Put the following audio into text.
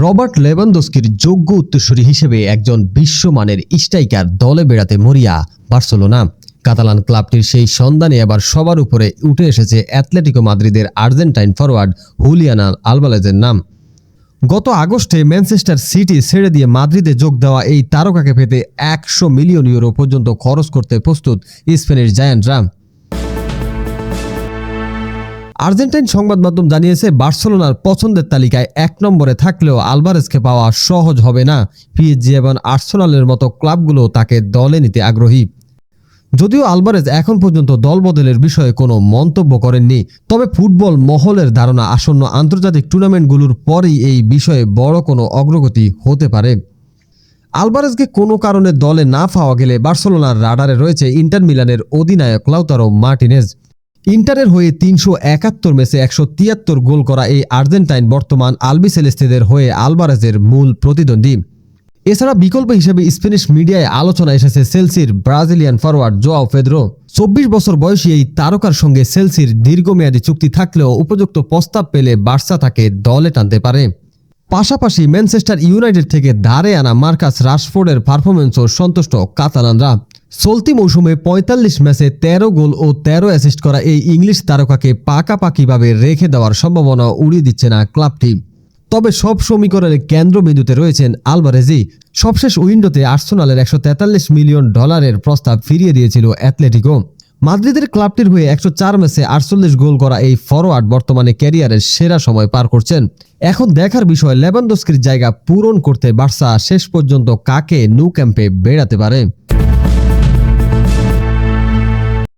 Robert লেভানদস্কির যোগ্য উত্তরসূরি হিসেবে একজন বিশ্বমানের স্ট্রাইকার দলে বেড়াতে মরিয়া বার্সেলোনা। কাতালান ক্লাবটির সেই সন্ধানে এবার সবার উপরে উঠে এসেছে অ্যাটলেটিকো মাদ্রিদের আর্জেন্টাইন ফরওয়ার্ড হুলিয়ান আলভারেজের নাম। গত আগস্টে ম্যানচেস্টার সিটি ছেড়ে দিয়ে মাদ্রিদে যোগ দেওয়া এই তারকাকে পেতে 100 মিলিয়ন ইউরো পর্যন্ত খরচ করতে প্রস্তুত স্পেনের জায়ান্টরা। আর্জেন্টাইন সংবাদ মাধ্যম জানিয়েছে, বার্সেলোনার পছন্দের তালিকায় 1 নম্বরে থাকলেও আলভারেজকে পাওয়া সহজ হবে না। পিএসজি এবং আর্সেনালের মতো ক্লাবগুলো তাকে দলে নিতে আগ্রহী। যদিও আলভারেজ এখন পর্যন্ত দল বদলের বিষয়ে কোনো মন্তব্য করেননি, তবে ফুটবল মহলের ধারণা আসন্ন আন্তর্জাতিক টুর্নামেন্টগুলোর পরেই এই বিষয়ে বড় কোনো অগ্রগতি হতে পারে। আলভারেজকে কোনো কারণে দলে না পাওয়া গেলে বার্সেলোনার রাডারে রয়েছে ইন্টার মিলানের অধিনায়ক লাউতারো মার্টিনেজ। ইন্টারের হয়ে 371 ম্যাচে 173 গোল করা এই আর্জেন্টাইন বর্তমান আলবিসেলেস্তেদের হয়ে আলভারেজের মূল প্রতিদ্বন্দ্বী। এছাড়া বিকল্প হিসেবে স্প্যানিশ মিডিয়ায় আলোচনা এসেছে চেলসির ব্রাজিলিয়ান ফরওয়ার্ড জোয়াও পেদ্রো। 24 বছর বয়সী এই তারকার সঙ্গে চেলসির দীর্ঘমেয়াদী চুক্তি থাকলেও উপযুক্ত প্রস্তাব পেলে বার্সা তাকে দলে টানতে পারে। পাশাপাশি ম্যানচেস্টার ইউনাইটেড থেকে ধারে আনা মার্কাস রাশফোর্ডের পারফরম্যান্সও সন্তুষ্ট কাতালানরা। চলতি মৌসুমে 45 ম্যাচে 13 গোল ও 13 অ্যাসিস্ট করা এই ইংলিশ তারকাকে পাকাপাকিভাবে রেখে দেওয়ার সম্ভাবনা উড়িয়ে দিচ্ছে না ক্লাবটি। তবে সব সমীকরণের কেন্দ্রবিন্দুতে রয়েছেন আলভারেজই। সবশেষ উইন্ডোতে আর্সেনালের $143 মিলিয়ন প্রস্তাব ফিরিয়ে দিয়েছিল অ্যাটলেটিকো। মাদ্রিদের ক্লাবটির হয়ে 104 ম্যাচে 48 গোল করা এই ফরওয়ার্ড বর্তমানে ক্যারিয়ারের সেরা সময় পার করছেন। এখন দেখার বিষয় লেভানদস্কির জায়গা পূরণ করতে বার্সা শেষ পর্যন্ত কাকে ন্যু ক্যাম্পে বেড়াতে পারে।